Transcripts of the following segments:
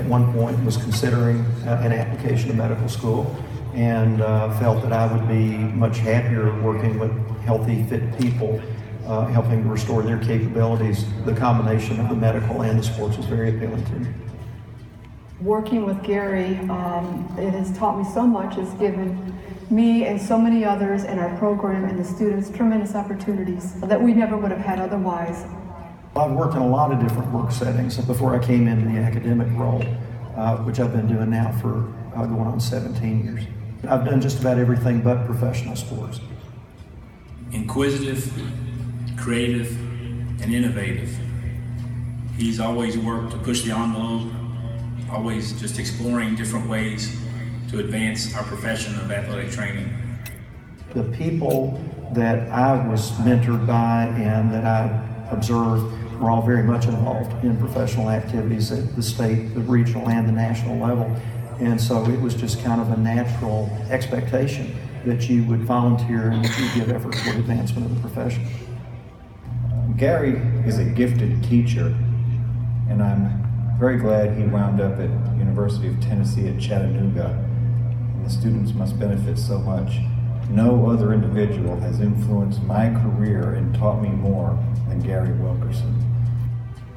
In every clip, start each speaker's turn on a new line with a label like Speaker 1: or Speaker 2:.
Speaker 1: at one point was considering an application to medical school, and felt that I would be much happier working with healthy, fit people, helping to restore their capabilities. The combination of the medical and the sports was very appealing to me.
Speaker 2: Working with Gary, it has taught me so much. It's given me and so many others in our program and the students tremendous opportunities that we never would have had otherwise.
Speaker 1: I've worked in a lot of different work settings before I came into the academic role, which I've been doing now for going on 17 years. I've done just about everything but professional sports.
Speaker 3: Inquisitive, creative, and innovative. He's always worked to push the envelope, always just exploring different ways to advance our profession of athletic training.
Speaker 1: The people that I was mentored by and that I observed were all very much involved in professional activities at the state, the regional, and the national level. And so it was just kind of a natural expectation that you would volunteer and that you give effort toward advancement of the profession.
Speaker 4: Gary is a gifted teacher, and I'm very glad he wound up at University of Tennessee at Chattanooga, and the students must benefit so much. No other individual has influenced my career and taught me more than Gary Wilkerson.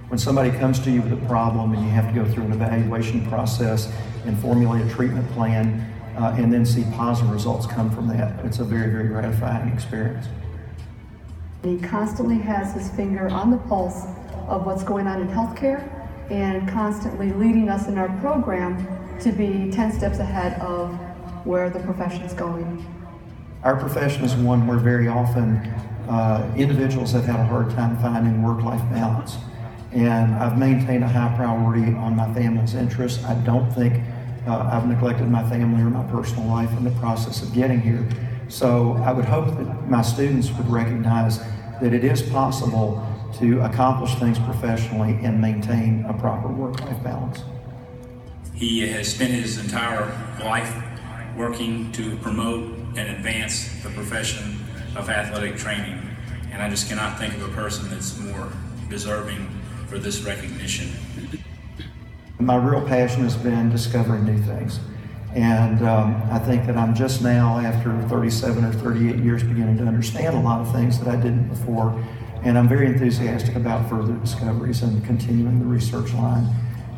Speaker 1: When somebody comes to you with a problem and you have to go through an evaluation process and formulate a treatment plan and then see positive results come from that, it's a very, very gratifying experience.
Speaker 2: He constantly has his finger on the pulse of what's going on in healthcare and constantly leading us in our program to be 10 steps ahead of where the profession is going.
Speaker 1: Our profession is one where very often individuals have had a hard time finding work-life balance. And I've maintained a high priority on my family's interests. I don't think I've neglected my family or my personal life in the process of getting here. So I would hope that my students would recognize that it is possible to accomplish things professionally and maintain a proper work-life balance.
Speaker 3: He has spent his entire life working to promote and advance the profession of athletic training. And I just cannot think of a person that's more deserving for this recognition.
Speaker 1: My real passion has been discovering new things. And I think that I'm just now, after 37 or 38 years, beginning to understand a lot of things that I didn't before. And I'm very enthusiastic about further discoveries and continuing the research line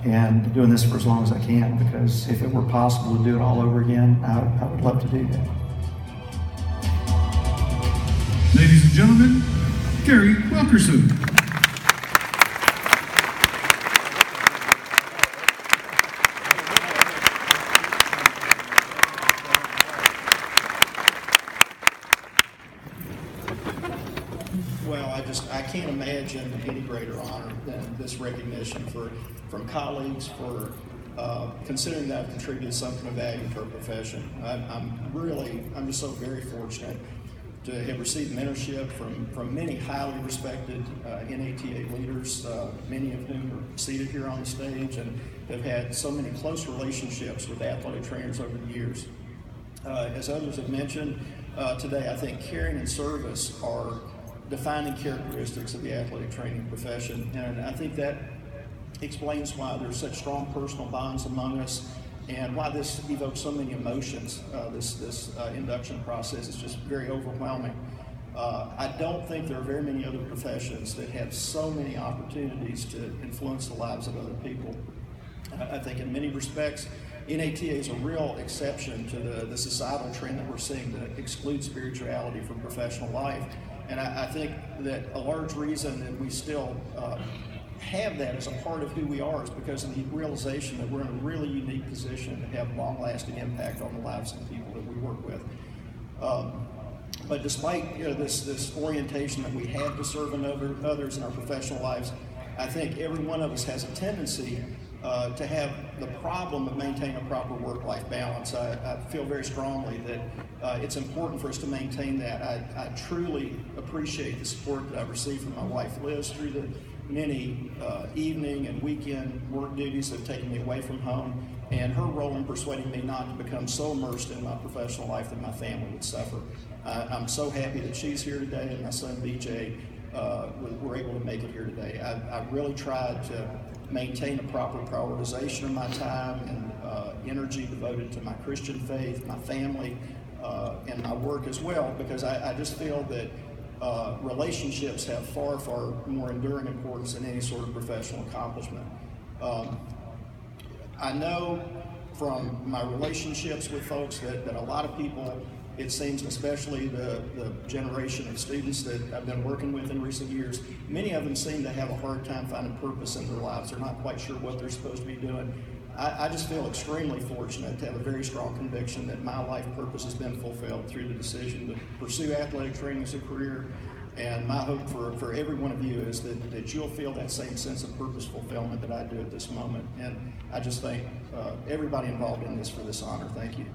Speaker 1: and doing this for as long as I can, because if it were possible to do it all over again, I would love to do that.
Speaker 5: Ladies and gentlemen, Gary Wilkerson.
Speaker 6: Well, I can't imagine any greater honor than this recognition from colleagues for considering that I've contributed something of value to our profession. I'm just so very fortunate to have received mentorship from many highly respected NATA leaders, many of whom are seated here on the stage, and have had so many close relationships with athletic trainers over the years. As others have mentioned today, I think caring and service are defining characteristics of the athletic training profession, and I think that explains why there's such strong personal bonds among us and why this evokes so many emotions. This induction process is just very overwhelming. I don't think there are very many other professions that have so many opportunities to influence the lives of other people. I think in many respects, NATA is a real exception to the societal trend that we're seeing to exclude spirituality from professional life. And I think that a large reason that we still have that as a part of who we are is because of the realization that we're in a really unique position to have long-lasting impact on the lives of the people that we work with. But despite this orientation that we have to serve others in our professional lives, I think every one of us has a tendency to have the problem of maintaining a proper work-life balance. I feel very strongly that it's important for us to maintain that. I truly appreciate the support that I've received from my wife Liz through the many evening and weekend work duties that have taken me away from home, and her role in persuading me not to become so immersed in my professional life that my family would suffer. I'm so happy that she's here today, and my son BJ were able to make it here today. I really tried to maintain a proper prioritization of my time and energy devoted to my Christian faith, my family, and my work as well, because I just feel that relationships have far, far more enduring importance than any sort of professional accomplishment. I know from my relationships with folks that a lot of people, it seems, especially the generation of students that I've been working with in recent years, many of them seem to have a hard time finding purpose in their lives. They're not quite sure what they're supposed to be doing. I just feel extremely fortunate to have a very strong conviction that my life purpose has been fulfilled through the decision to pursue athletic training as a career. And my hope for every one of you is that you'll feel that same sense of purpose fulfillment that I do at this moment. And I just thank everybody involved in this for this honor. Thank you.